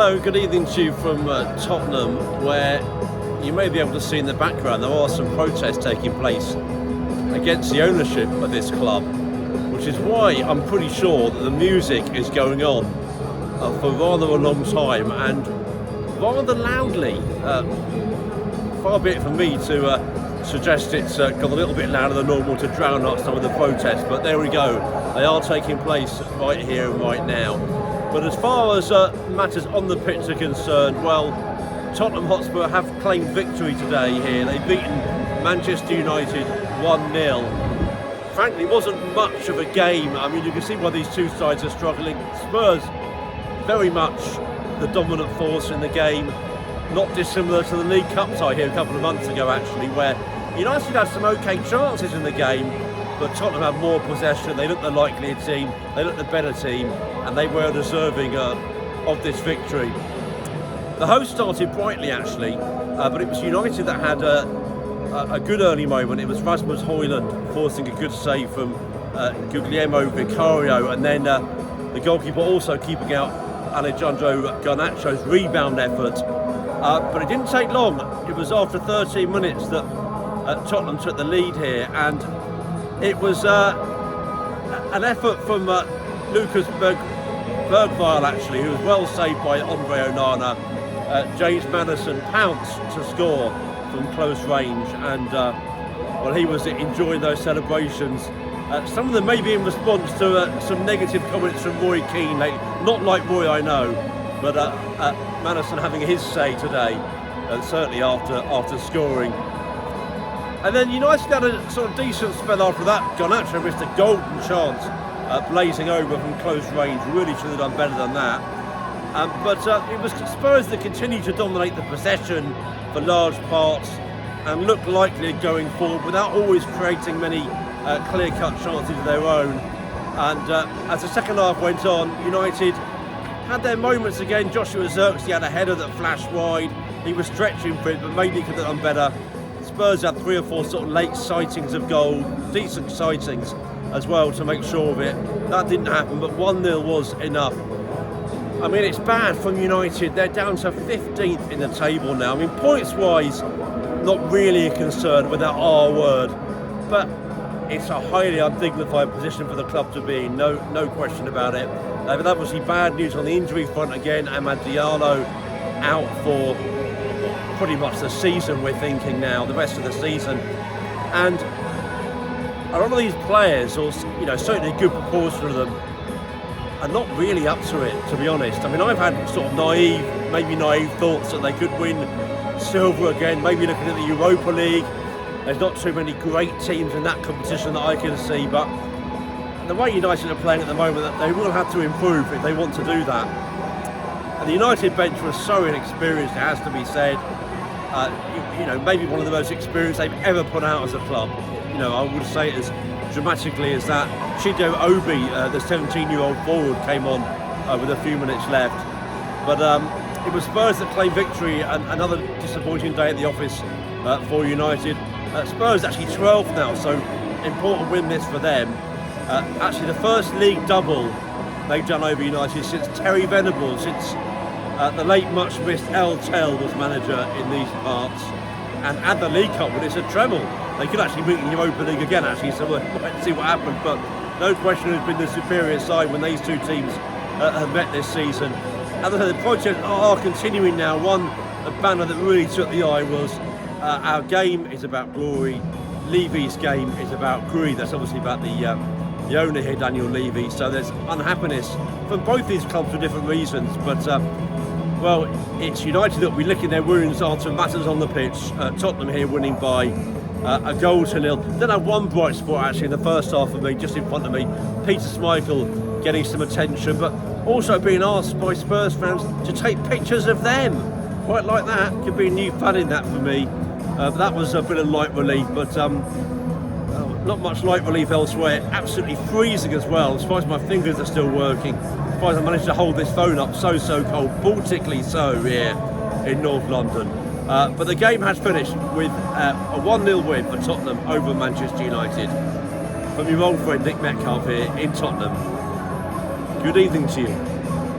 Hello, good evening to you from Tottenham, where you may be able to see in the background there are some protests taking place against the ownership of this club, which is why I'm pretty sure that the music is going on for rather a long time and rather loudly. Far be it from me to suggest it's got a little bit louder than normal to drown out some of the protests, but there we go. They are taking place right here and right now. But as far as matters on the pitch are concerned, well, Tottenham Hotspur have claimed victory today here. They've beaten Manchester United 1-0. Frankly, it wasn't much of a game. I mean, you can see why these two sides are struggling. Spurs, very much the dominant force in the game. Not dissimilar to the League Cup tie here a couple of months ago, actually, where United had some okay chances in the game, but Tottenham had more possession. They looked the likelier team, they looked the better team, and they were deserving of this victory. The host started brightly, actually, but it was United that had a good early moment. It was Rasmus Højlund forcing a good save from Guglielmo Vicario, and then the goalkeeper also keeping out Alejandro Garnacho's rebound effort. But it didn't take long. It was after 13 minutes that Tottenham took the lead here, and it was an effort from Lucas Bergwijn, actually, who was well saved by Andre Onana. James Maddison pounced to score from close range, and well, he was enjoying those celebrations. Some of them maybe in response to some negative comments from Roy Keane, not like Roy, I know, but Maddison having his say today, certainly after scoring. And then United had a sort of decent spell after that. Garnacho missed a golden chance, blazing over from close range. Really should have done better than that. But it was Spurs that continued to dominate the possession for large parts and looked likely going forward without always creating many clear-cut chances of their own. And as the second half went on, United had their moments again. Joshua Zirkzee had a header that flashed wide. He was stretching for it, but maybe could have done better. Spurs had 3 or 4 sort of late sightings of goal, decent sightings as well to make sure of it. That didn't happen, but 1-0 was enough. I mean, it's bad from United. They're down to 15th in the table now. I mean, points-wise, not really a concern with that R word, but it's a highly undignified position for the club to be in, no question about it. But obviously bad news on the injury front again. Amad Diallo out for pretty much the season, we're thinking now, the rest of the season. And a lot of these players, or certainly a good proportion of them, are not really up to it, to be honest. I mean, I've had sort of naive thoughts that they could win silver again, maybe looking at the Europa League. There's not too many great teams in that competition that I can see, but the way United are playing at the moment, that they will have to improve if they want to do that. And the United bench was so inexperienced, it has to be said. Maybe one of the most experienced they've ever put out as a club. I would say it as dramatically as that. Chido Obi, the 17-year-old forward, came on with a few minutes left. But it was Spurs that claimed victory, and another disappointing day at the office for United. Spurs actually 12th now, so important win this for them. Actually the first league double they've done over United since Terry Venables, since the late much missed El Tel was manager in these parts, and at the League Cup, when it's a treble. They could actually meet in the Europa League again, actually, so we'll see what happens. But no question who's been the superior side when these two teams have met this season. And the project are continuing now. One banner that really took the eye was our game is about glory, Levy's game is about greed. That's obviously about the owner here, Daniel Levy. So there's unhappiness from both these clubs for different reasons. But well, it's United that will be licking their wounds after matters on the pitch. Tottenham here winning by a 0-0. Then had one bright spot actually in the first half of me, just in front of me. Peter Schmeichel getting some attention, but also being asked by Spurs fans to take pictures of them. Quite like that. Could be a new fun in that for me. That was a bit of light relief, but not much light relief elsewhere. Absolutely freezing as well, as far as my fingers are still working. As far as I managed to hold this phone up, so cold, Baltically so here in North London. But the game has finished with a 1-0 win for Tottenham over Manchester United. From your old friend Nick Metcalfe here in Tottenham. Good evening to you.